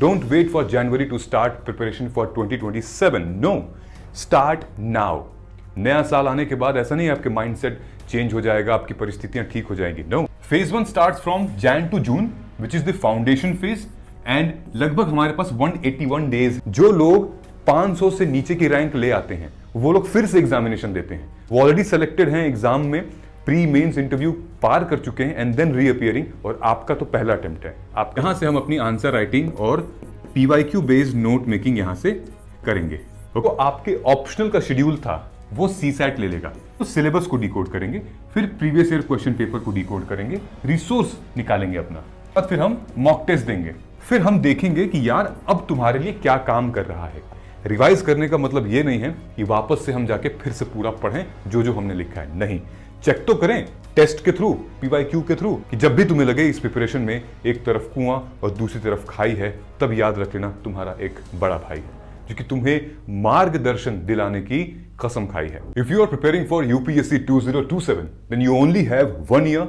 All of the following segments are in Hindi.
Don't wait for January to start preparation for 2027. No, start now. नया साल आने के बाद ऐसा नहीं आपके माइंडसेट चेंज हो जाएगा, आपकी परिस्थितियां ठीक हो जाएंगी. No. Phase 1 starts from Jan to June which is the foundation phase and लगभग हमारे पास 181 डेज. जो लोग 500 से नीचे की रैंक ले आते हैं वो लोग फिर से एग्जामिनेशन देते हैं. वो ऑलरेडी सेलेक्टेड हैं एग्जाम में, प्री मेंस इंटरव्यू पार कर चुके हैं एंड देन रीअपियरिंग, और आपका तो पहला अटेम्प्ट है. आप यहां से हम अपनी आंसर राइटिंग और पीवाईक्यू बेस्ड नोट मेकिंग यहां से करेंगे. तो आपके ऑप्शनल का शेड्यूल था वो सीसैट ले लेगा. तो सिलेबस को डिकोड करेंगे, फिर प्रीवियस ईयर क्वेश्चन पेपर को डिकोड करेंगे, रिसोर्स निकालेंगे अपना, और फिर हम मॉक टेस्ट देंगे. फिर हम देखेंगे कि यार अब तुम्हारे लिए क्या काम कर रहा है. रिवाइज करने का मतलब ये नहीं है कि वापस से हम जाके फिर से पूरा पढ़ें जो जो हमने लिखा है. नहीं, चेक तो करें टेस्ट के थ्रू, पीवाईक्यू के थ्रू, कि जब भी तुम्हें लगे इस प्रिपरेशन में एक तरफ कुआं और दूसरी तरफ खाई है, तब याद रख लेना तुम्हारा एक बड़ा भाई है जो कि तुम्हें मार्गदर्शन दिलाने की कसम खाई है. If you are preparing for UPSC 2027 then you only have 1 year,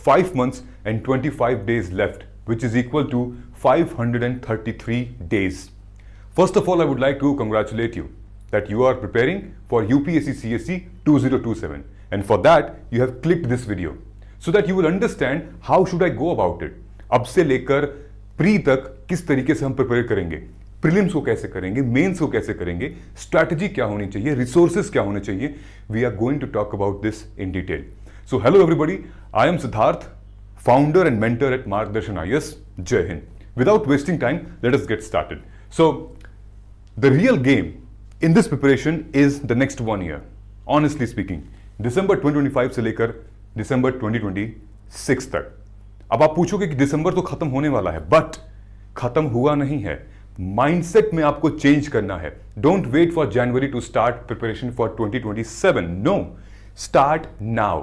5 months and 25 days left, which is equal to 533 days. First of all, I would like to congratulate you that you are preparing for UPSC CSE 2027, and for that you have clicked this video so that you will understand how should I go about it. अब से लेकर प्री तक किस तरीके से हम प्रिपेयर करेंगे, प्रीलिम्स को कैसे करेंगे, मेंस को कैसे करेंगे, स्ट्रैटेजी क्या होनी चाहिए, रिसोर्सेज क्या होने चाहिए. We are going to talk about this in detail. So hello everybody, I am Siddharth, founder and mentor at Margdarshan IAS. Jai Hind. Without wasting time, let us get started. So, the real game in this preparation is the next 1 year. Honestly speaking, December 2025 से लेकर December 2026 तक. अब आप पूछोगे कि दिसंबर तो खत्म होने वाला है, बट खत्म हुआ नहीं है. माइंडसेट में आपको चेंज करना है. Don't wait for January to start preparation for 2027. No, start now.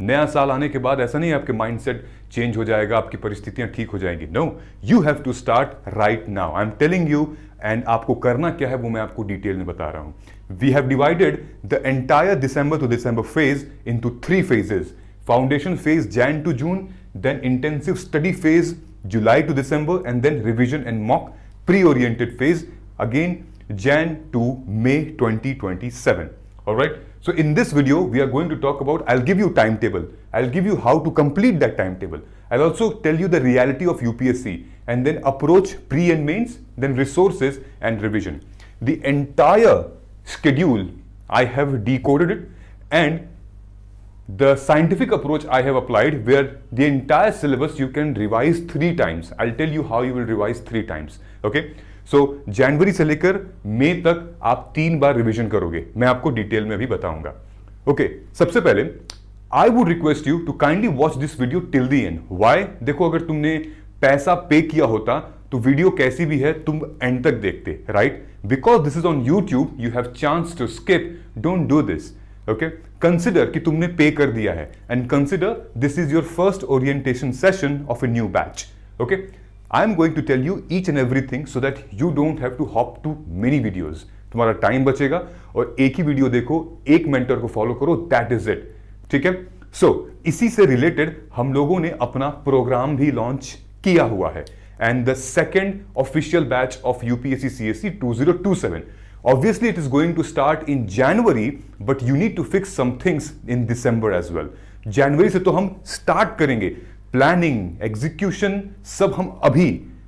नया साल आने के बाद ऐसा नहीं आपके माइंडसेट चेंज हो जाएगा, आपकी परिस्थितियां ठीक हो जाएंगी. No, you have to start right now. I am telling you, and आपको करना क्या है वो मैं आपको डिटेल में बता रहा हूं. We have divided the entire December to December phase into 3 phases. Foundation phase Jan to June, then intensive study phase July to December, and then revision and mock pre oriented phase again Jan to May 2027. All right. So in this video, we are going to talk about, I'll give you timetable. I'll give you how to complete that timetable. I'll also tell you the reality of UPSC and then approach pre and mains, then resources and revision. The entire schedule, I have decoded it, and the scientific approach I have applied where the entire syllabus you can revise 3 times. I'll tell you how you will revise 3 times. Okay. सो जनवरी से लेकर मई तक आप 3 बार रिवीजन करोगे, मैं आपको डिटेल में भी बताऊंगा. ओके, सबसे पहले I would request you to kindly watch this video till the end. Why? देखो, अगर तुमने पैसा पे किया होता तो वीडियो कैसी भी है तुम एंड तक देखते, right? Because this is on YouTube, you have chance to skip. Don't do this. Okay, consider कि तुमने पे कर दिया है, and consider this is your first orientation session of a new batch. Okay, I am going to tell you each and everything so that you don't have to hop to many videos. तुम्हारा टाइम बचेगा और एक ही वीडियो देखो, एक मेंटर को फॉलो करो, दैट इज इट. ठीक है. सो इसी से रिलेटेड हम लोगों ने अपना प्रोग्राम भी लॉन्च किया हुआ है, and the second official batch of UPSC CSE 2027. Obviously it is going to start in January, but you need to fix some things in December as well. जनवरी से तो हम स्टार्ट करेंगे, प्लानिंग, एग्जीक्यूशन सब हम अभी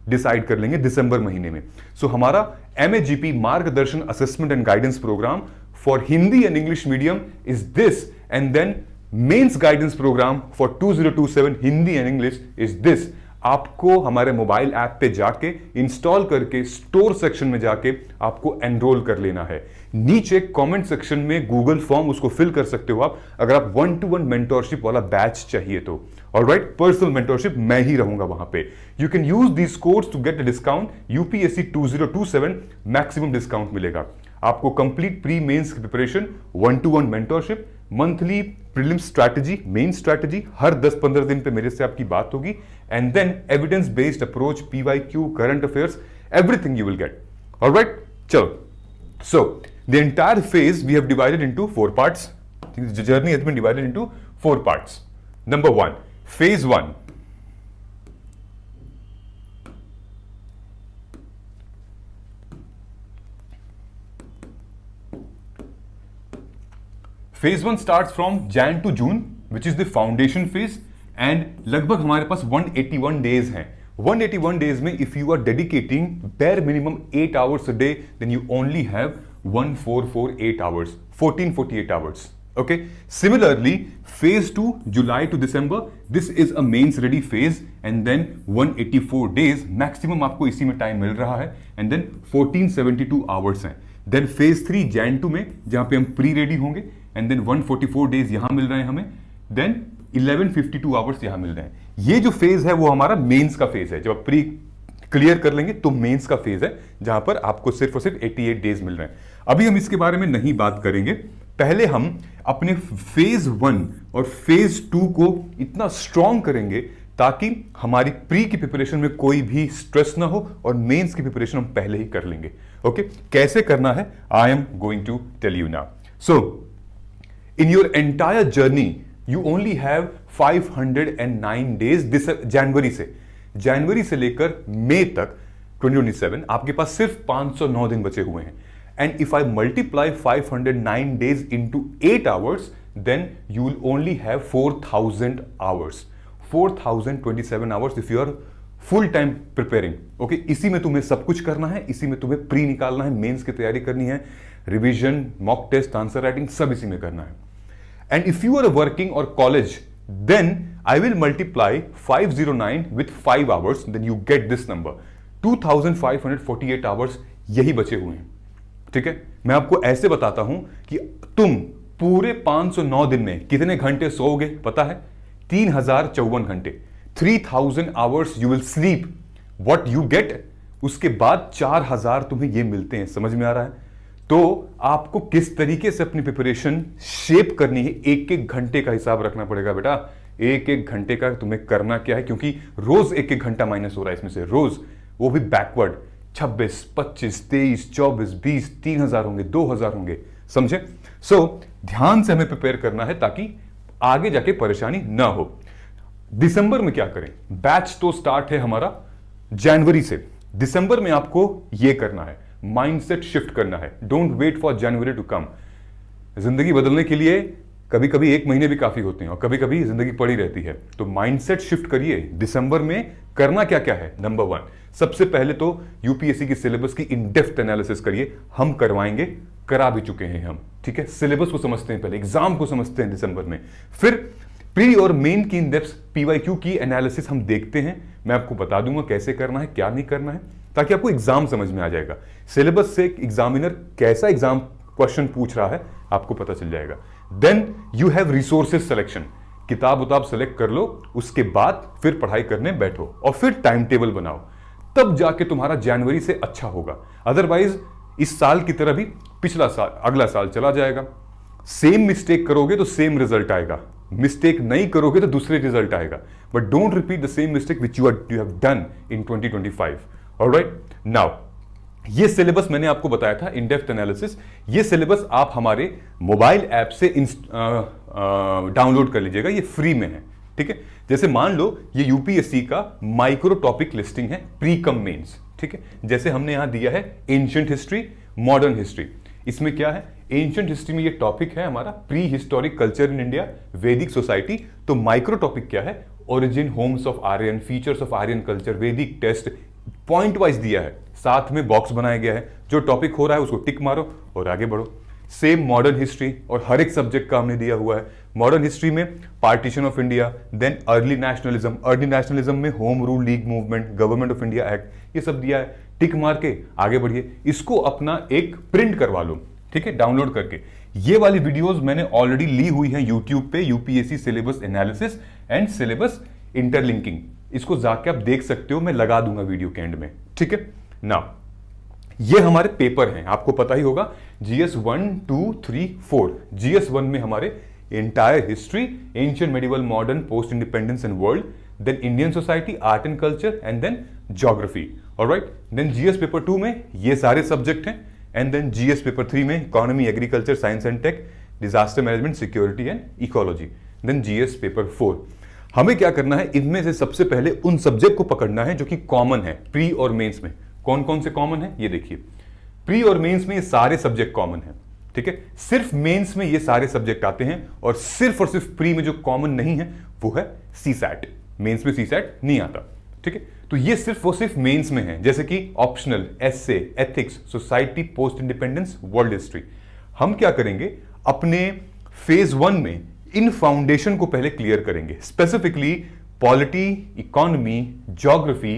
डिसाइड कर लेंगे दिसंबर महीने में. सो हमारा MAGP Margdarshan assessment and guidance program for Hindi and English medium is this, and then mains guidance program for 2027 Hindi and English is this. आपको हमारे मोबाइल ऐप पे जाके इंस्टॉल करके स्टोर सेक्शन में जाके आपको एनरोल कर लेना है. नीचे कमेंट सेक्शन में गूगल फॉर्म, उसको फिल कर सकते हो आप अगर आप 1-to-1 मेंटोरशिप वाला बैच चाहिए तो. ऑलराइट, पर्सनल मेंटोरशिप मैं ही रहूंगा वहां पे. You can use this codes to get a discount. UPSC 2027 maximum discount मिलेगा आपको. कंप्लीट प्री मेंस की preparation, 1-to-1 mentorship, monthly prelims strategy, main strategy, हर 10-15 दिन पे मेरे से आपकी बात होगी, and then evidence based approach, PYQ, current affairs, everything you will get. Alright, चलो. So the entire phase we have divided into 4 parts. The journey has been divided into 4 parts. Number 1, phase 1. Phase 1 starts from Jan to June which is the foundation phase and लगभग हमारे पास 181 डेज हैं। 181 डेज में if you are dedicating bare minimum 8 hours a day then you only have 1448 hours, 1448 hours. Okay, similarly phase 2 July to December, this is a mains ready phase and then 184 days maximum आपको इसी में टाइम मिल रहा है and then 1472 hours हैं। then phase 3 Jan 2 में जहां पे हम प्री रेडी होंगे and then 144 days यहां मिल रहे हैं हमें, then 1152 आवर्स यहां मिल रहे हैं। ये जो फेज है वो हमारा मेंस का फेज है। जब आप प्री क्लियर कर लेंगे तो मेंस का फेज है जहां पर आपको सिर्फ और सिर्फ 88 डेज मिल रहे हैं। अभी हम इसके बारे में नहीं बात करेंगे, पहले हम अपने फेज 1 और फेज 2 को इतना स्ट्रॉन्ग करेंगे ताकि हमारी प्री की प्रिपरेशन में कोई भी स्ट्रेस ना हो और मेंस की प्रिपरेशन हम पहले ही कर लेंगे। ओके, कैसे करना है I am going to tell you now. So in your entire journey you only have 509 days this जनवरी से लेकर मई तक 2027 आपके पास सिर्फ 509 दिन बचे हुए हैं। And if I multiply 509 days into 8 hours then you will only have 4000 hours, 4027 hours if you are full time preparing. Okay, इसी में तुम्हें सब कुछ करना है, इसी में तुम्हें प्री निकालना है, मेंस की तैयारी करनी है, revision, mock test, answer writing सब इसी में करना है। And if you are working or college, then I will multiply 509 with 5 hours, then you get this number, 2548 hours यही बचे हुए हैं। ठीक है, मैं आपको ऐसे बताता हूं कि तुम पूरे 509 दिन में कितने घंटे सोओगे पता है? 3054 घंटे, 3000 hours you will sleep. What you get, उसके बाद 4000 तुम्हें ये मिलते हैं। समझ में आ रहा है? तो आपको किस तरीके से अपनी प्रिपरेशन शेप करनी है, एक एक घंटे का हिसाब रखना पड़ेगा बेटा। एक एक घंटे का तुम्हें करना क्या है, क्योंकि रोज एक एक घंटा माइनस हो रहा है इसमें से, रोज, वो भी बैकवर्ड। 26, 25, 23, 24, 20, 3000 होंगे, 2000 होंगे, समझे? सो ध्यान से हमें प्रिपेयर करना है ताकि आगे जाके परेशानी ना हो। दिसंबर में क्या करें? बैच तो स्टार्ट है हमारा जनवरी से, दिसंबर में आपको यह करना है, माइंडसेट शिफ्ट करना है। Don't wait for January to come. जिंदगी बदलने के लिए कभी कभी एक महीने भी काफी होते हैं और कभी कभी जिंदगी पड़ी रहती है। तो माइंडसेट शिफ्ट करिए। दिसंबर में करना क्या क्या है? नंबर 1, सबसे पहले तो यूपीएससी की सिलेबस की इन डेप्थ एनालिसिस करिए। हम करवाएंगे, करा भी चुके हैं हम। ठीक है, सिलेबस को समझते हैं, पहले एग्जाम को समझते हैं दिसंबर में, फिर प्री और मेन की इन डेप्थ पीवाईक्यू की एनालिसिस हम देखते हैं। मैं आपको बता दूंगा कैसे करना है, क्या नहीं करना है, ताकि आपको एग्जाम समझ में आ जाएगा। सिलेबस से एग्जामिनर कैसा एग्जाम क्वेश्चन पूछ रहा है आपको पता चल जाएगा। Then you have resources selection, किताब उताब सेलेक्ट कर लो, उसके बाद फिर पढ़ाई करने बैठो और फिर टाइम टेबल बनाओ, तब जाके तुम्हारा जनवरी से अच्छा होगा। अदरवाइज इस साल की तरह भी पिछला साल, अगला साल चला जाएगा। सेम मिस्टेक करोगे तो सेम रिजल्ट आएगा, मिस्टेक नहीं करोगे तो दूसरे रिजल्ट आएगा। But don't repeat the same mistake which you have done in 2025। Alright, now ये सिलेबस मैंने आपको बताया था, इन डेप्थ एनालिसिस। ये सिलेबस आप हमारे मोबाइल ऐप से डाउनलोड कर लीजिएगा, ये फ्री में है। ठीक है, जैसे मान लो ये यूपीएससी का माइक्रो टॉपिक लिस्टिंग है, प्री कम मेंस। ठीक है, जैसे हमने यहां दिया है एंशिएंट हिस्ट्री, मॉडर्न हिस्ट्री। इसमें क्या है? एंशिएंट हिस्ट्री में ये टॉपिक है हमारा pre historic culture in India, Vedic society. तो माइक्रो टॉपिक क्या है? Origin, homes of Aryan, features of Aryan culture, Vedic test, point wise दिया है, साथ में बॉक्स बनाया गया है। जो टॉपिक हो रहा है उसको टिक मारो और आगे बढ़ो। सेम मॉडर्न हिस्ट्री, और हर एक सब्जेक्ट का हमने दिया हुआ है। मॉडर्न हिस्ट्री में partition of India, then early nationalism में home rule league movement, government of India act, ये सब दिया है। टिक मार के आगे बढ़िए। इसको अपना एक प्रिंट करवा लो, ठीक है, डाउनलोड करके। ये वाली वीडियोस मैंने ऑलरेडी ली हुई है यूट्यूब पे, UPSC syllabus analysis and syllabus interlinking. इसको जाके आप देख सकते हो, मैं लगा दूंगा वीडियो के एंड में। ठीक है ना, ये हमारे पेपर हैं, आपको पता ही होगा। जीएस 1, 2, 3, 4। जीएस 1 में हमारे entire history, ancient, medieval, modern, post independence and world, then Indian society, art and culture, and then geography. Alright, then GS paper 2 में ये सारे सब्जेक्ट हैं, एंड देन जीएस पेपर 3 में economy, agriculture, science and tech, disaster management, security and ecology. Then GS paper 4। हमें क्या करना है? इनमें से सबसे पहले उन सब्जेक्ट को पकड़ना है जो कि कॉमन है प्री और मेंस में। कौन कौन से कॉमन है ये देखिए। प्री और मेंस में ये सारे सब्जेक्ट कॉमन है। ठीक है। सिर्फ मेंस में ये सारे सब्जेक्ट आते हैं और सिर्फ प्री में जो कॉमन नहीं है वो है सीसैट। मेंस में सीसैट नहीं आता, ठीक है। तो ये सिर्फ मेंस में है, जैसे कि optional, essay, ethics, society, post independence, world history. हम क्या करेंगे, अपने फेज 1 में इन फाउंडेशन को पहले क्लियर करेंगे, specifically polity, economy, geography,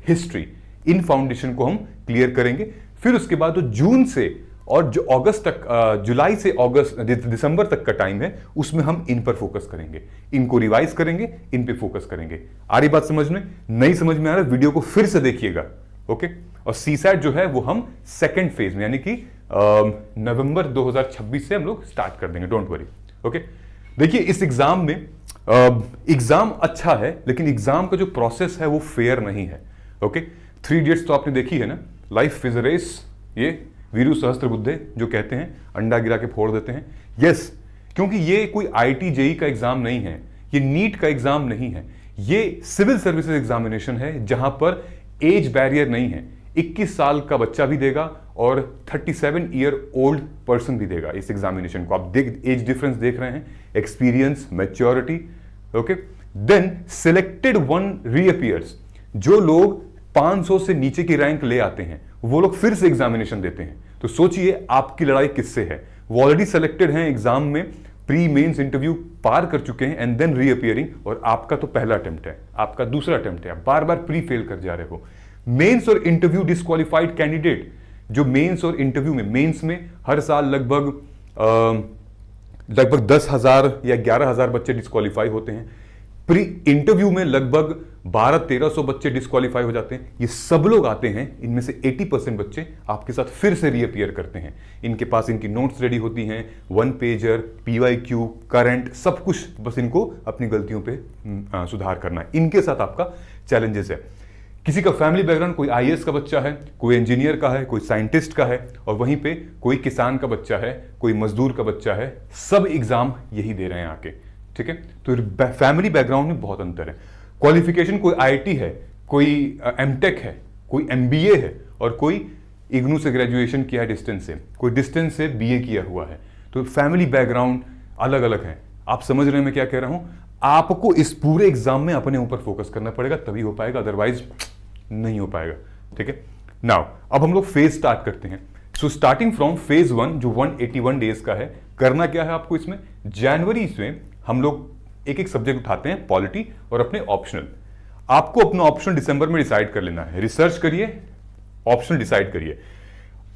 history, इन फाउंडेशन को हम क्लियर करेंगे। फिर उसके बाद तो जून से और जो अगस्त तक, जुलाई से अगस्त दिसंबर तक का टाइम है, उसमें हम इन पर फोकस करेंगे, इनको रिवाइज करेंगे, इन पे फोकस करेंगे। आ रही बात समझ में? नहीं समझ में आ रहा, वीडियो को फिर से देखिएगा, ओके। और सीसैट जो है वो हम सेकेंड फेज में यानी कि नवंबर 2026 से हम लोग स्टार्ट कर देंगे, डोंट वरी, ओके। देखिए इस एग्जाम में एग्जाम अच्छा है, लेकिन एग्जाम का जो प्रोसेस है वो फेयर नहीं है, ओके। 3 इडियट्स तो आपने देखी है ना, लाइफ इज अ रेस, ये वीरू सहस्त्रबुद्धे जो कहते हैं, अंडा गिरा के फोड़ देते हैं। यस, क्योंकि ये कोई आईटी जेई का एग्जाम नहीं है, ये नीट का एग्जाम नहीं है, ये सिविल सर्विसेज एग्जामिनेशन है, जहां पर एज बैरियर नहीं है। 21 साल का बच्चा भी देगा और 37 ईयर ओल्ड पर्सन भी देगा इस एग्जामिनेशन को। आप एज डिफरेंस देख रहे हैं, experience, maturity, okay. Then selected one reappears, जो लोग 500 से नीचे की रैंक ले आते हैं वो लोग फिर से एग्जामिनेशन देते हैं। तो सोचिए आपकी लड़ाई किससे है। वो ऑलरेडी सेलेक्टेड हैं, एग्जाम में प्री मेंस इंटरव्यू पार कर चुके हैं एंड देन रीअपियरिंग, और आपका तो पहला अटेम्प्ट है, आपका दूसरा अटेम्प्ट है, आप बार बार प्री फेल कर जा रहे हो। मेंस और इंटरव्यू डिस्क्वालिफाइड कैंडिडेट, जो मेंस और इंटरव्यू में, मेंस में हर साल लगभग 10,000 या 11,000 बच्चे डिस्क्वालीफाई होते हैं, प्री इंटरव्यू में लगभग 1200-1300 बच्चे डिस्क्वालीफाई हो जाते हैं। ये सब लोग आते हैं, इनमें से 80% बच्चे आपके साथ फिर से रीअपियर करते हैं। इनके पास इनकी नोट्स रेडी होती हैं, 1 पेजर, PYQ, करंट, सब कुछ, बस इनको अपनी गलतियों पे सुधार करना है। इनके साथ आपका चैलेंजेस है। किसी का फैमिली बैकग्राउंड, कोई IAS का बच्चा है, कोई इंजीनियर का है, कोई साइंटिस्ट का है, और वहीं पे कोई किसान का बच्चा है, कोई मजदूर का बच्चा है, सब एग्जाम यही दे रहे हैं आके, ठीक है। तो फैमिली बैकग्राउंड में बहुत अंतर है। क्वालिफिकेशन, कोई IIT है, कोई MTech है, कोई MBA है, और कोई इग्नू से ग्रेजुएशन किया है डिस्टेंस से, कोई डिस्टेंस से BA किया हुआ है। तो फैमिली बैकग्राउंड अलग अलग है। आप समझ रहे हैं मैं क्या कह रहा हूं? आपको इस पूरे एग्जाम में अपने ऊपर फोकस करना पड़ेगा, तभी हो पाएगा, अदरवाइज नहीं हो पाएगा, ठीक है। नाउ अब हम लोग फेज स्टार्ट करते हैं। सो स्टार्टिंग फ्रॉम फेज 1 जो 181 डेज का है, करना क्या है आपको इसमें, जनवरी से हम लोग एक एक सब्जेक्ट उठाते हैं, पॉलिटी और अपने ऑप्शनल। आपको अपना ऑप्शनल दिसंबर में डिसाइड कर लेना है, रिसर्च करिए, ऑप्शनल डिसाइड करिए।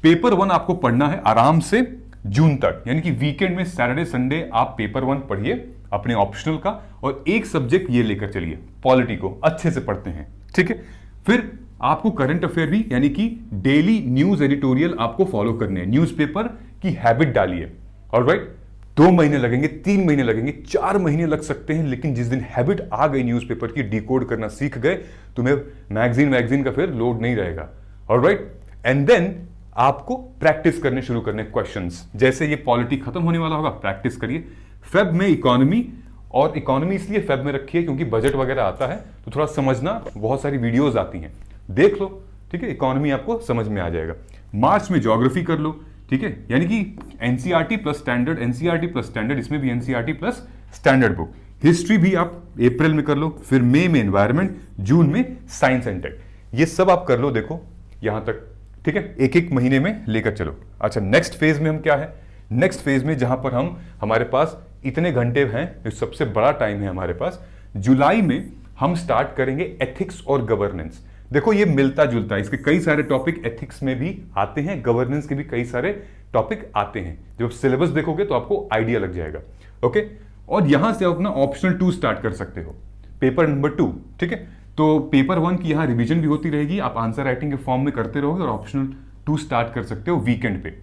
पेपर 1 आपको पढ़ना है आराम से जून तक, यानी कि वीकेंड में सैटरडे संडे आप पेपर 1 पढ़िए अपने ऑप्शनल का, और एक सब्जेक्ट ये लेकर चलिए, पॉलिटी को अच्छे से पढ़ते हैं, ठीक है। फिर आपको करंट अफेयर भी, यानी कि डेली न्यूज एडिटोरियल आपको फॉलो करने हैं, न्यूज़पेपर की हैबिट डालिए, ऑलराइट। 2 महीने लगेंगे, 3 महीने लगेंगे, 4 महीने लग सकते हैं, लेकिन जिस दिन हैबिट आ गई न्यूज़पेपर की, डिकोड करना सीख गए, तुम्हें मैगजीन का फिर लोड नहीं रहेगा, ऑलराइट। एंड देन आपको प्रैक्टिस करने शुरू करने क्वेश्चंस। जैसे ये पॉलिटी खत्म होने वाला होगा, प्रैक्टिस करिए। फेब में इकोनॉमी, और इकोनॉमी इसलिए फेब में रखी है क्योंकि बजट वगैरह आता है, तो थोड़ा समझना, बहुत सारी वीडियोज आती हैं, देख लो, ठीक है। इकोनॉमी आपको समझ में आ जाएगा। मार्च में ज्योग्राफी कर लो, ठीक है, यानी कि NCERT plus standard, NCERT plus standard, इसमें भी NCERT plus standard book. History भी आप अप्रैल में कर लो, फिर मई में एनवायरमेंट, जून में साइंस एंड टेक, ये सब आप कर लो। देखो यहां तक, ठीक है, एक एक महीने में लेकर चलो। अच्छा, नेक्स्ट फेज में हम क्या है, नेक्स्ट फेज में जहां पर हमारे पास इतने घंटे हैं, सबसे बड़ा टाइम है हमारे पास, जुलाई में हम स्टार्ट करेंगे एथिक्स और गवर्नेंस। देखो ये मिलता जुलता है, इसके कई सारे टॉपिक एथिक्स में भी आते हैं, गवर्नेंस के भी कई सारे टॉपिक आते हैं। जब सिलेबस देखोगे तो आपको आइडिया लग जाएगा, ओके। और यहां से अपना ऑप्शनल 2 स्टार्ट कर सकते हो, पेपर नंबर 2, ठीक है। तो पेपर 1 की यहां रिवीजन भी होती रहेगी, आप आंसर राइटिंग के फॉर्म में करते रहोगे, और ऑप्शनल 2 स्टार्ट कर सकते हो वीकेंड पे।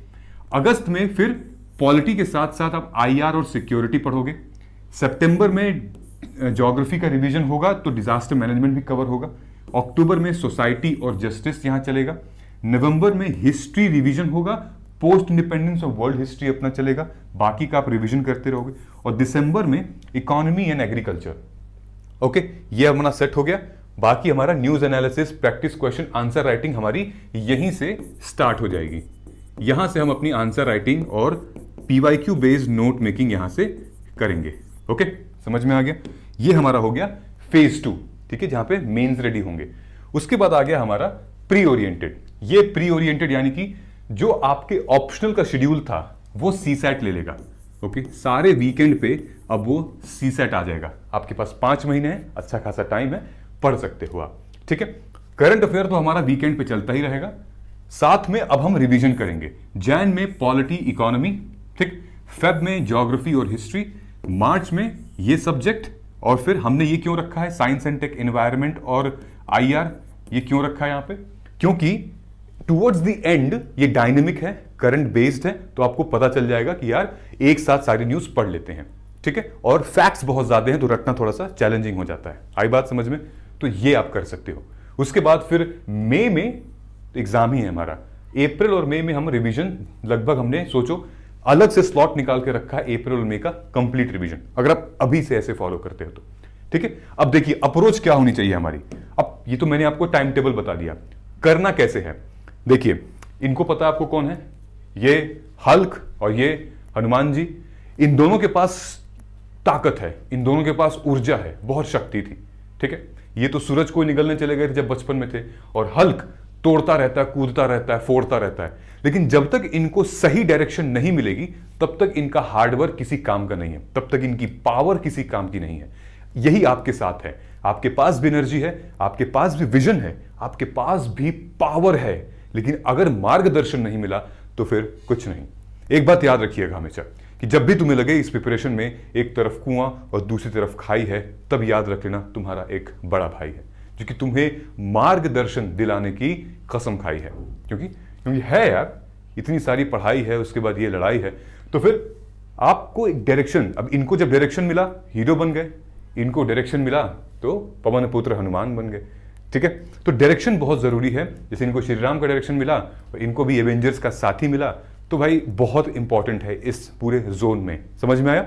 अगस्त में फिर पॉलिटी के साथ साथ आप IR और सिक्योरिटी पढ़ोगे। सितंबर में ज्योग्राफी का रिवीजन होगा, तो डिजास्टर मैनेजमेंट भी कवर होगा। अक्टूबर में सोसाइटी और जस्टिस यहां चलेगा। नवंबर में हिस्ट्री रिवीजन होगा, पोस्ट इंडिपेंडेंस और वर्ल्ड हिस्ट्री अपना चलेगा, बाकी का आप रिवीजन करते रहोगे। और दिसंबर में इकोनॉमी एंड एग्रीकल्चर, ओके, ये हमारा सेट हो गया। बाकी हमारा news analysis, practice question, answer writing हमारी यहीं से स्टार्ट हो जाएगी। यहां से हम अपनी आंसर राइटिंग और PYQ बेस्ड नोट मेकिंग यहां से करेंगे। ओके, समझ में आ गया? ये हमारा हो गया फेज 2, ठीक है, जहां पे मेंस रेडी होंगे। उसके बाद आ गया हमारा प्री ओरिएंटेड। ये प्री ओरिएंटेड यानी कि जो आपके ऑप्शनल का शेड्यूल था वो सीसैट ले लेगा। ओके, सारे वीकेंड पे अब वो सीसैट आ जाएगा। आपके पास 5 महीने है, अच्छा खासा टाइम है, पढ़ सकते हो आप, ठीक है। करंट अफेयर तो हमारा वीकेंड पे चलता ही रहेगा, साथ में अब हम रिवीजन करेंगे। जैन में पॉलिटी इकोनॉमी, ठीक, फेब में ज्योग्राफी और हिस्ट्री, मार्च में ये सब्जेक्ट, और फिर हमने ये क्यों रखा है साइंस एंड टेक, एनवायरमेंट और IR, ये क्यों रखा है यहां पे? क्योंकि टुवर्ड्स द एंड ये डायनेमिक है, करंट बेस्ड है, तो आपको पता चल जाएगा कि यार एक साथ सारी न्यूज पढ़ लेते हैं, ठीक है। और फैक्ट्स बहुत ज्यादा हैं तो रटना थोड़ा सा चैलेंजिंग हो जाता है। आई बात समझ में? तो ये आप कर सकते हो। उसके बाद फिर मई में एग्जाम ही है हमारा। अप्रैल और मई में हम रिवीजन लगभग हमने सोचो अलग से स्लॉट निकाल के रखा है, अप्रैल और मई का कंप्लीट रिवीजन, अगर आप अभी से ऐसे फॉलो करते हो तो, ठीक है। अब देखिए अप्रोच क्या होनी चाहिए हमारी। अब ये तो मैंने आपको टाइम टेबल बता दिया, करना कैसे है। देखिए इनको पता है आपको कौन है, ये हल्क और ये हनुमान जी। इन दोनों के पास ताकत है, इन दोनों के पास ऊर्जा है, बहुत शक्ति थी, ठीक है। ये तो सूरज को निगलने चले गए थे जब बचपन में थे, और हल्क तोड़ता रहता है, कूदता रहता है, फोड़ता रहता है। लेकिन जब तक इनको सही डायरेक्शन नहीं मिलेगी तब तक इनका हार्डवर्क किसी काम का नहीं है, तब तक इनकी पावर किसी काम की नहीं है। यही आपके साथ है, आपके पास भी एनर्जी है, आपके पास भी विजन है, आपके पास भी पावर है, लेकिन अगर मार्गदर्शन नहीं मिला तो फिर कुछ नहीं। एक बात याद रखिएगा हमेशा कि जब भी तुम्हें लगे इस प्रिपरेशन में एक तरफ कुआं और दूसरी तरफ खाई है, तब याद रख लेना तुम्हारा एक बड़ा भाई है जो कि तुम्हें मार्गदर्शन दिलाने की कसम खाई है। क्योंकि है यार, इतनी सारी पढ़ाई है, उसके बाद ये लड़ाई है, तो फिर आपको एक डायरेक्शन। अब इनको जब डायरेक्शन मिला हीरो बन गए, इनको डायरेक्शन मिला तो पवन पुत्र हनुमान बन गए, ठीक है। तो डायरेक्शन बहुत जरूरी है। जैसे इनको श्री राम का डायरेक्शन मिला, इनको भी एवेंजर्स का साथी मिला, तो भाई बहुत इंपॉर्टेंट है इस पूरे जोन में। समझ में आया?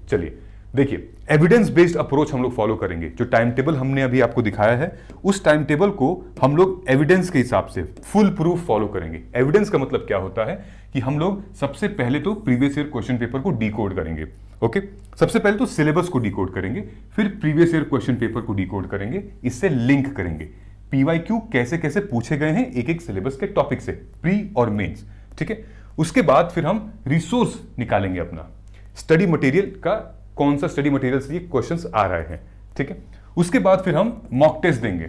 चलिए देखिए, एविडेंस बेस्ड अप्रोच हम लोग फॉलो करेंगे। जो टाइम टेबल हमने अभी आपको दिखाया है, उस टाइम टेबल को हम लोग एविडेंस के हिसाब से फुल प्रूफ फॉलो करेंगे। एविडेंस का मतलब क्या होता है कि हम लोग सबसे पहले तो प्रीवियस ईयर क्वेश्चन पेपर को डिकोड करेंगे। ओके, सबसे पहले तो सिलेबस को डिकोड करेंगे, फिर प्रीवियस ईयर क्वेश्चन पेपर को डिकोड करेंगे, इससे लिंक करेंगे PYQ कैसे कैसे पूछे गए हैं एक एक सिलेबस के टॉपिक से, प्री और मेंस, ठीक है। उसके बाद फिर हम रिसोर्स निकालेंगे अपना, स्टडी मटेरियल का कौन सा स्टडी मटेरियल से ये क्वेश्चंस आ रहे हैं, ठीक है। उसके बाद फिर हम मॉक टेस्ट देंगे,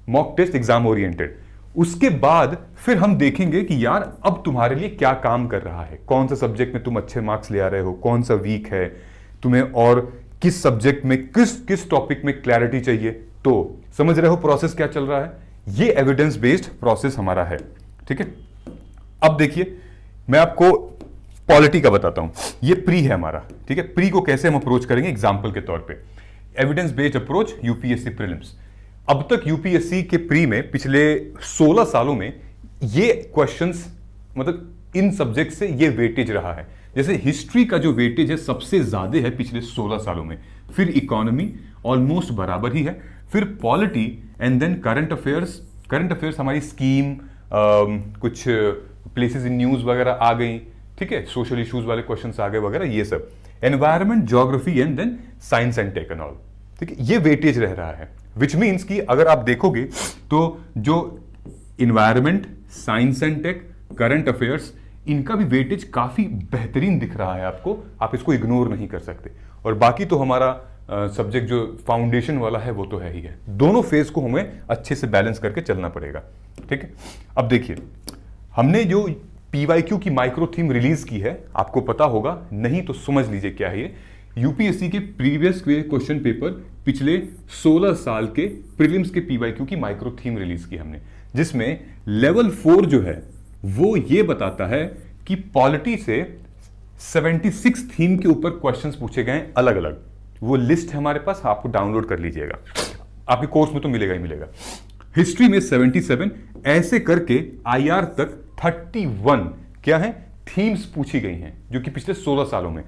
मॉक टेस्ट एग्जाम ओरिएंटेड। उसके बाद फिर हम देखेंगे कि यार अब तुम्हारे लिए क्या काम कर रहा है, कौन सा सब्जेक्ट में तुम अच्छे मार्क्स ले आ रहे हो, कौन सा वीक है तुम्हें, और किस सब्जेक्ट में किस टॉपिक में क्लैरिटी चाहिए। तो समझ रहे हो प्रोसेस क्या चल रहा है? ये एविडेंस बेस्ड प्रोसेस हमारा है, ठीक है। अब देखिए मैं आपको पॉलिटी का बताता हूं, ये प्री है हमारा, ठीक है। प्री को कैसे हम अप्रोच करेंगे एग्जांपल के तौर पे, evidence based approach UPSC prelims. अब तक यूपीएससी के प्री में पिछले 16 सालों में ये क्वेश्चंस, मतलब इन सब्जेक्ट से ये वेटेज रहा है। जैसे हिस्ट्री का जो वेटेज है सबसे ज्यादा है पिछले 16 सालों में, फिर इकोनॉमी ऑलमोस्ट बराबर ही है, फिर polity and then current affairs. Current affairs हमारी स्कीम, कुछ प्लेसेस इन न्यूज वगैरह आ गई, ठीक है, सोशल इश्यूज वाले क्वेश्चंस आ गए वगैरह, ये सब। Environment, geography and then science and tech and all, ठीक है, ये वेटेज रह रहा है। विच मीन्स कि अगर आप देखोगे तो जो environment, science and tech, current affairs, इनका भी वेटेज काफी बेहतरीन दिख रहा है आपको, आप इसको इग्नोर नहीं कर सकते। और बाकी तो हमारा सब्जेक्ट जो फाउंडेशन वाला है वो तो है ही है। दोनों फेज को हमें अच्छे से बैलेंस करके चलना पड़ेगा, ठीक है। अब देखिए हमने जो PYQ की माइक्रो थीम रिलीज की है, आपको पता होगा, नहीं तो समझ लीजिए क्या है ये। यूपीएससी के प्रीवियस क्वेश्चन पेपर पिछले 16 साल के प्रीलिम्स के PYQ की माइक्रो थीम रिलीज की हमने, जिसमें लेवल 4 जो है वो ये बताता है कि पॉलिटी से 76 थीम के ऊपर क्वेश्चंस पूछे गए अलग अलग। वो लिस्ट है हमारे पास, आपको डाउनलोड कर लीजिएगा, आपके कोर्स में तो मिलेगा ही मिलेगा। हिस्ट्री में 77, ऐसे करके IR तक 31 क्या है थीम्स पूछी गई हैं, जो कि पिछले 16 सालों में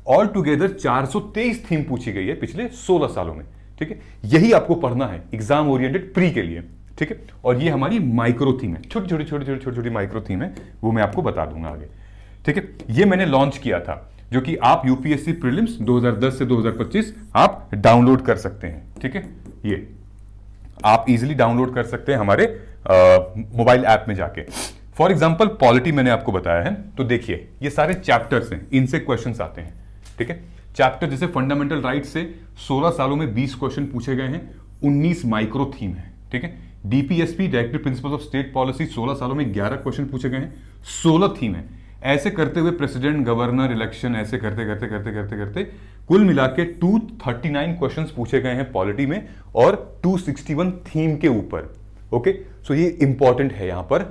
ऑल टुगेदर 423 थीम पूछी गई है पिछले 16 सालों में, ठीक है। यही आपको पढ़ना है एग्जाम ओरिएंटेड प्री के लिए, ठीक है। और ये हमारी माइक्रो थीम है, छोटी छोटी माइक्रो थीम है, वो मैं आपको बता दूंगा आगे, ठीक है, ये मैंने लॉन्च किया था, जो कि आप यूपीएससी प्रीलिम्स 2010 से 2025 आप डाउनलोड कर सकते हैं। ठीक है, ये आप इजीली डाउनलोड कर सकते हैं हमारे मोबाइल ऐप में जाके। फॉर एग्जांपल पॉलिटी मैंने आपको बताया है, तो देखिए ये सारे चैप्टर्स हैं, इनसे क्वेश्चंस आते हैं। ठीक है, चैप्टर जैसे फंडामेंटल राइट से 16 सालों में 20 क्वेश्चन पूछे गए हैं, 19 माइक्रो थीम है। ठीक है, DPSP directive principles of state policy 16 सालों में 11 क्वेश्चन पूछे गए हैं, 16 थीम है। ऐसे करते हुए प्रेसिडेंट, गवर्नर, इलेक्शन, ऐसे करते करते करते करते करते कुल मिला के 239 क्वेश्चंस पूछे गए हैं पॉलिटी में और 261 थीम के ऊपर। ओके, सो ये इंपॉर्टेंट है यहां पर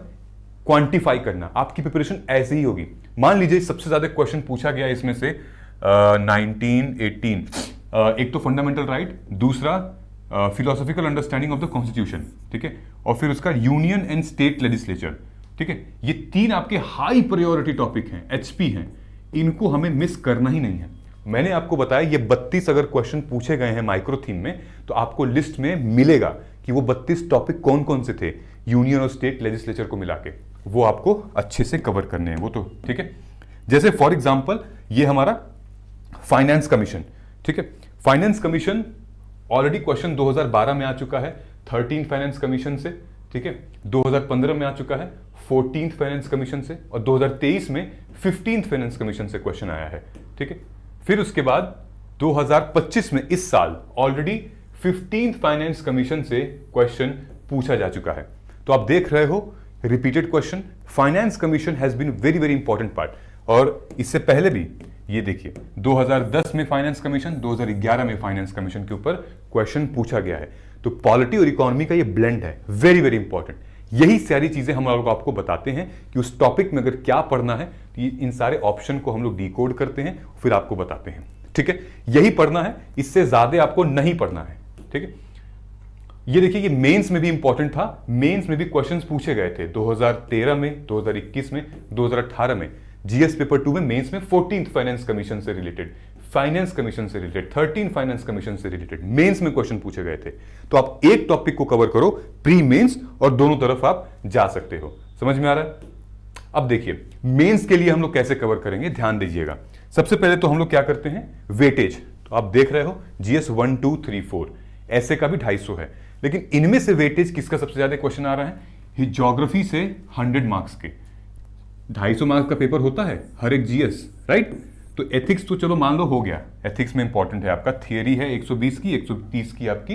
क्वांटिफाई करना। आपकी प्रिपरेशन ऐसे ही होगी। मान लीजिए सबसे ज्यादा क्वेश्चन पूछा गया इसमें से 19, 18, एक तो फंडामेंटल राइट, दूसरा philosophical understanding of the constitution. ठीक है, और फिर उसका यूनियन एंड स्टेट लेजिस्लेचर। ठीक है, ये 3 आपके हाई प्रायोरिटी टॉपिक हैं, एचपी हैं, इनको हमें मिस करना ही नहीं है। मैंने आपको बताया ये 32 अगर क्वेश्चन पूछे गए हैं माइक्रो थीम में, तो आपको लिस्ट में मिलेगा कि वो 32 टॉपिक कौन कौन से थे, यूनियन और स्टेट लेजिस्लेचर को मिला के, वो आपको अच्छे से कवर करने हैं वो तो। ठीक है, जैसे फॉर एग्जाम्पल ये हमारा फाइनेंस कमीशन। ठीक है, फाइनेंस कमीशन ऑलरेडी क्वेश्चन 2012 में आ चुका है 13 फाइनेंस कमीशन से। ठीक है, 2015 में आ चुका है 14th फाइनेंस कमीशन से, और 2023 में 15th फाइनेंस कमीशन से क्वेश्चन आया है। ठीक है, फिर उसके बाद 2025 में इस साल ऑलरेडी 15th फाइनेंस कमीशन से क्वेश्चन पूछा जा चुका है। तो आप देख रहे हो repeated question. Finance commission has been very very important part. और इससे पहले भी ये देखिए 2010 में फाइनेंस कमीशन, 2011 में फाइनेंस कमीशन के ऊपर क्वेश्चन पूछा गया है। तो पॉलिटी और इकोनॉमी का ये ब्लेंड है, वेरी वेरी इंपॉर्टेंट। यही सारी चीजें हम लोग आपको बताते हैं कि उस टॉपिक में अगर क्या पढ़ना है, तो इन सारे ऑप्शन को हम लोग डिकोड करते हैं, फिर आपको बताते हैं। ठीक है, यही पढ़ना है, इससे ज्यादा आपको नहीं पढ़ना है। ठीक है, ये देखिए ये मेंस में भी इंपॉर्टेंट था। मेंस में भी क्वेश्चंस पूछे गए थे 2013 में, 2021 में, 2018 में। जीएस पेपर 2 में मेंस में 14th फाइनेंस कमीशन से रिलेटेड, फाइनेंस कमीशन से रिलेटेड, 13 फाइनेंस कमीशन से रिलेटेड मेंस में क्वेश्चन पूछे गए थे। तो आप एक टॉपिक को कवर करो प्री मेंस, और दोनों तरफ आप जा सकते हो। समझ में आ रहा है? अब देखिए मेंस के लिए हम लोग कैसे कवर करेंगे, ध्यान दीजिएगा। सबसे पहले तो हम लोग क्या करते हैं, वेटेज। तो आप देख रहे हो जीएस 1, 2, 3, 4, ऐसे का भी 250 है, लेकिन इनमें से वेटेज किसका सबसे ज्यादा क्वेश्चन आ रहा है? ज्योग्राफी से 100 मार्क्स के, 250 मार्क्स का पेपर होता है हर एक जीएस, राइट? तो एथिक्स तो चलो मान लो हो गया, एथिक्स में इंपॉर्टेंट है आपका, थियरी है 120 की, 130 की आपकी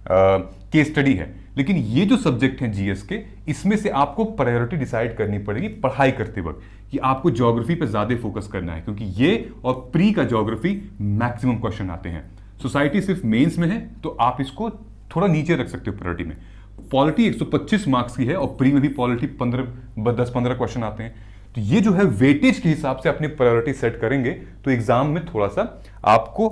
केस स्टडी है। लेकिन ये जो सब्जेक्ट हैं जीएस के, इसमें से आपको प्रायोरिटी डिसाइड करनी पड़ेगी पढ़ाई करते वक्त कि आपको ज्योग्राफी पे ज्यादा फोकस करना है, क्योंकि ये और प्री का ज्योग्राफी मैक्सिमम क्वेश्चन आते हैं। सोसाइटी सिर्फ मेंस में है, तो आप इसको थोड़ा नीचे रख सकते हो प्रायोरिटी में। पॉलिटी 125 मार्क्स की है और प्री में भी पॉलिटी 10-15 क्वेश्चन आते हैं। तो ये जो है वेटेज के हिसाब से अपनी प्रायोरिटी सेट करेंगे तो एग्जाम में थोड़ा सा आपको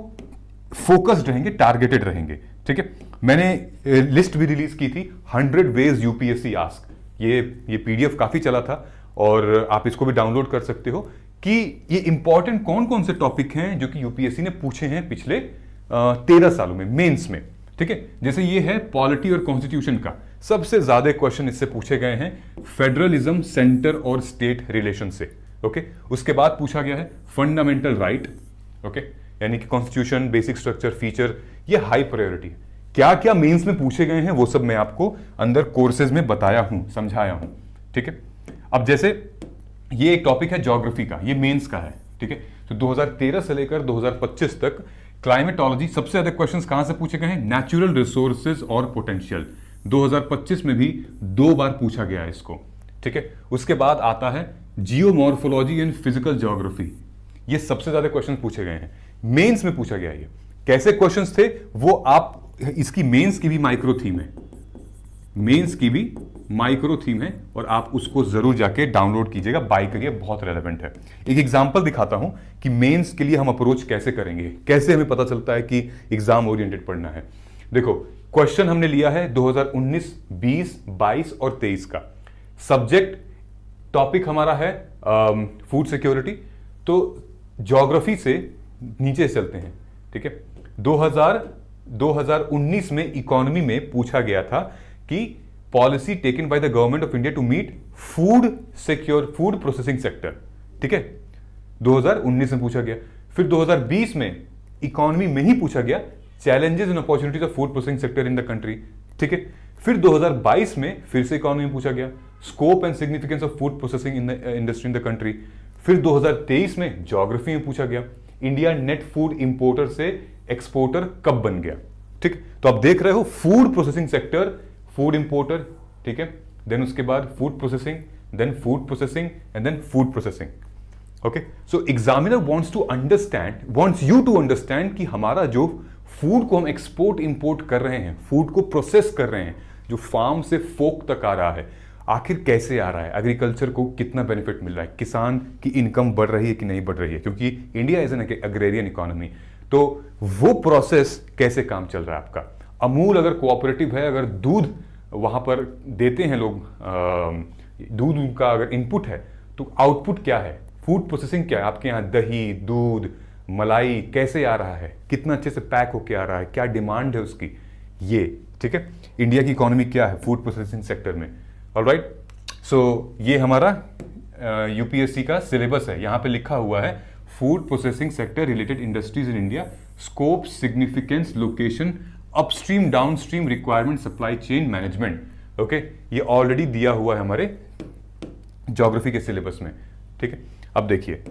फोकस्ड रहेंगे, टारगेटेड रहेंगे। ठीक है, मैंने लिस्ट भी रिलीज की थी 100 वेज यूपीएससी आस्क, ये पीडीएफ काफी चला था और आप इसको भी डाउनलोड कर सकते हो कि ये इंपॉर्टेंट कौन कौन से टॉपिक हैं जो कि यूपीएससी ने पूछे हैं पिछले 13 सालों में मेंस में। ठीक है, जैसे ये है पॉलिटी और कॉन्स्टिट्यूशन का, सबसे ज्यादा क्वेश्चन इससे पूछे गए हैं फेडरलिज्म, सेंटर और स्टेट रिलेशन से। ओके, उसके बाद पूछा गया है फंडामेंटल राइट, ओके, यानी कि कॉन्स्टिट्यूशन, बेसिक स्ट्रक्चर, फीचर, ये हाई प्रायोरिटी है। क्या क्या मेंस में पूछे गए हैं वो सब मैं आपको अंदर कोर्सेज में बताया हूं, समझाया हूं। ठीक है, अब जैसे ये एक टॉपिक है ज्योग्राफी का, ये मेंस का है। ठीक है, तो 2013 से लेकर 2025 तक क्लाइमेटोलॉजी, सबसे ज्यादा क्वेश्चंस कहां से पूछे गए हैं? नेचुरल रिसोर्सेज और पोटेंशियल, 2025 में भी 2 बार पूछा गया है इसको। ठीक है, उसके बाद आता है जियोमॉर्फोलॉजी एंड फिजिकल ज्योग्राफी, ये सबसे ज्यादा क्वेश्चन पूछे गए हैं, मेंस में पूछा गया है। ये कैसे क्वेश्चंस थे वो आप, इसकी मेंस की भी माइक्रो थीम है, मेंस की भी माइक्रो थीम है, और आप उसको जरूर जाके डाउनलोड कीजिएगा, बाय करिए, बहुत रेलेवेंट है। एक एग्जांपल दिखाता हूं कि मेंस के लिए हम अप्रोच कैसे करेंगे, कैसे हमें पता चलता है कि एग्जाम ओरिएंटेड पढ़ना है। देखो क्वेश्चन हमने लिया है 2019, 20, 22 और 23 का। सब्जेक्ट टॉपिक हमारा है फूड सिक्योरिटी, तो ज्योग्राफी से नीचे चलते हैं। ठीक है, 2019 में इकोनॉमी में पूछा गया था कि policy taken by the government of India to meet food processing sector. ठीक है, 2019 में पूछा गया। फिर 2020 में इकोनॉमी में ही पूछा गया, challenges and opportunities of food processing sector in the country, ठीक है। फिर 2022 में फिर से इकोनॉमी में पूछा गया, scope and significance of food processing in the industry in the country. फिर 2023 में ज्योग्राफी में पूछा गया, इंडिया नेट फूड इंपोर्टर से एक्सपोर्टर कब बन गया, ठीक। तो आप देख रहे हो food processing sector, food importer, ठीक है, देन उसके बाद food processing, then food processing and then food processing. Okay, so examiner wants you to understand कि हमारा जो फूड को हम एक्सपोर्ट इंपोर्ट कर रहे हैं, फूड को प्रोसेस कर रहे हैं, जो फार्म से फोक तक आ रहा है, आखिर कैसे आ रहा है, एग्रीकल्चर को कितना बेनिफिट मिल रहा है, किसान की इनकम बढ़ रही है कि नहीं बढ़ रही है, क्योंकि India is an agrarian economy. तो वो प्रोसेस कैसे काम चल रहा है आपका। अमूल अगर कोऑपरेटिव है, अगर दूध वहां पर देते हैं लोग, दूध का अगर इनपुट है तो आउटपुट क्या है, फूड प्रोसेसिंग क्या है, आपके यहाँ दही, दूध, मलाई कैसे आ रहा है, कितना अच्छे से पैक होके आ रहा है, क्या डिमांड है उसकी, ये, ठीक है। इंडिया की इकोनॉमी क्या है फूड प्रोसेसिंग सेक्टर में। ऑलराइट, सो ये हमारा यूपीएससी का सिलेबस है। यहां पे लिखा हुआ है food processing sector related industries in India, scope, significance, location, upstream, downstream, requirement, supply chain management. Okay, ये ऑलरेडी दिया हुआ है हमारे ज्योग्राफी के सिलेबस में, ठीक है। अब देखिए,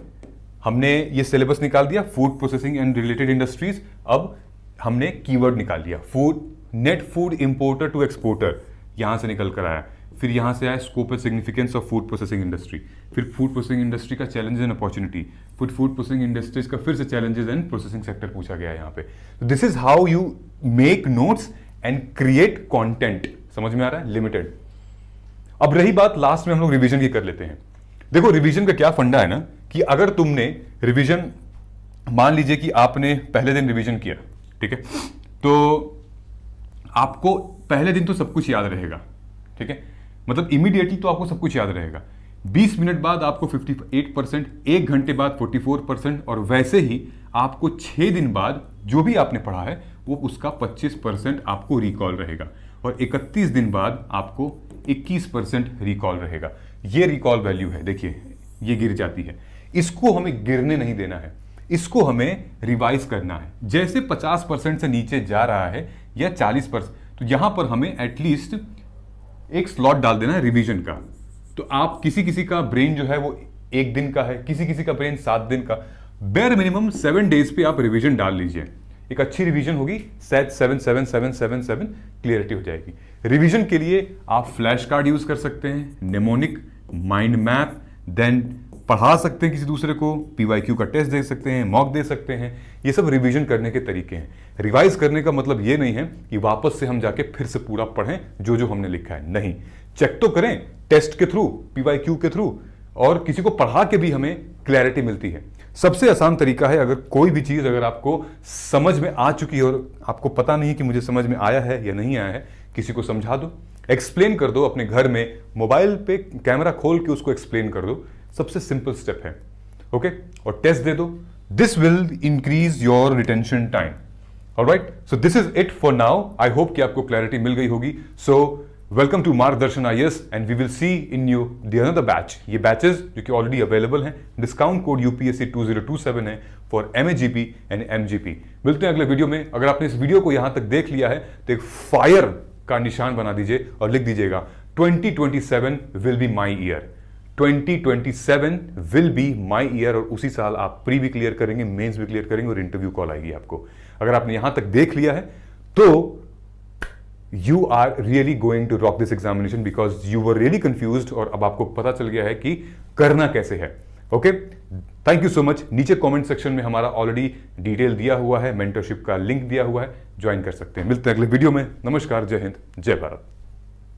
हमने ये सिलेबस निकाल दिया, food processing and related industries. अब हमने कीवर्ड निकाल लिया, food, net food importer to exporter, यहां से निकल कर आया। फिर यहां से आया scope and significance of food processing industry, फिर फूड प्रोसेसिंग इंडस्ट्री का चैलेंजेस एंड अपॉर्चुनिटी, फिर फूड प्रोसेसिंग इंडस्ट्रीज का फिर से चैलेंजेस एंड प्रोसेसिंग सेक्टर पूछा गया है यहाँ पे। This is how you make notes and create content. समझ में आ रहा है, लिमिटेड। अब रही बात, लास्ट में हम लोग रिवीजन की कर लेते हैं। देखो रिवीजन का क्या फंडा है ना, कि अगर तुमने रिवीजन, मान लीजिए कि आपने पहले दिन रिवीजन किया, ठीक है, तो आपको पहले दिन तो सब कुछ याद रहेगा, ठीक है, मतलब इमीडिएटली तो आपको सब कुछ याद रहेगा। 20 मिनट बाद आपको 58%, 1 घंटे बाद 44%, और वैसे ही आपको 6 दिन बाद जो भी आपने पढ़ा है वो उसका 25% आपको रिकॉल रहेगा, और 31 दिन बाद आपको 21% रिकॉल रहेगा। ये रिकॉल वैल्यू है, देखिए ये गिर जाती है, इसको हमें गिरने नहीं देना है, इसको हमें रिवाइज करना है। जैसे 50% से नीचे जा रहा है या 40%, तो यहां पर हमें एटलीस्ट एक स्लॉट डाल देना है रिवीजन का। तो आप किसी का ब्रेन जो है वो 1 दिन का है, किसी का ब्रेन 7 दिन का, बेयर मिनिमम 7 डेज पे आप रिवीजन डाल लीजिए। एक अच्छी रिवीजन होगी, शायद 7 क्लियरिटी हो जाएगी। रिवीजन के लिए आप फ्लैश कार्ड यूज कर सकते हैं, नेमोनिक, माइंड मैप, देन पढ़ा सकते हैं किसी दूसरे को, पीवाईक्यू का टेस्ट दे सकते हैं, मॉक दे सकते हैं। ये सब रिवीजन करने के तरीके हैं। रिवाइज करने का मतलब ये नहीं है कि वापस से हम जाके फिर से पूरा पढ़ें जो हमने लिखा है, नहीं, चेक तो करें टेस्ट के थ्रू, पीवाईक्यू के थ्रू, और किसी को पढ़ा के भी हमें क्लैरिटी मिलती है। सबसे आसान तरीका है, अगर कोई भी चीज अगर आपको समझ में आ चुकी है और आपको पता नहीं कि मुझे समझ में आया है या नहीं आया है, किसी को समझा दो, एक्सप्लेन कर दो, अपने घर में मोबाइल पे कैमरा खोल के उसको एक्सप्लेन कर दो। सबसे सिंपल स्टेप है, ओके, और टेस्ट दे दो। This will increase your retention time. Alright, so this is it for now. I hope कि आपको क्लैरिटी मिल गई होगी। So welcome to Margdarshan IAS and we will see in you the another batch. ये बैचेस जो कि ऑलरेडी अवेलेबल हैं, डिस्काउंट कोड यूपीएससी 2027 है फॉर MAGP एंड MGP। मिलते हैं अगले वीडियो में। अगर आपने इस वीडियो को यहां तक देख लिया है तो एक फायर का निशान बना दीजिए और लिख दीजिएगा 2027 will be my year. 2027 will be my year, और उसी साल आप प्री भी क्लियर करेंगे, मेंस भी क्लियर करेंगे और इंटरव्यू कॉल आएगी आपको। अगर आपने यहां तक देख लिया है तो you are really going to rock this examination because you were really confused, और अब आपको पता चल गया है कि करना कैसे है। Okay, thank you so much. नीचे कमेंट सेक्शन में हमारा ऑलरेडी डिटेल दिया हुआ है, मेंटरशिप का लिंक दिया हुआ है, ज्वाइन कर सकते हैं। मिलते हैं अगले वीडियो में। नमस्कार, जय हिंद, जय भारत।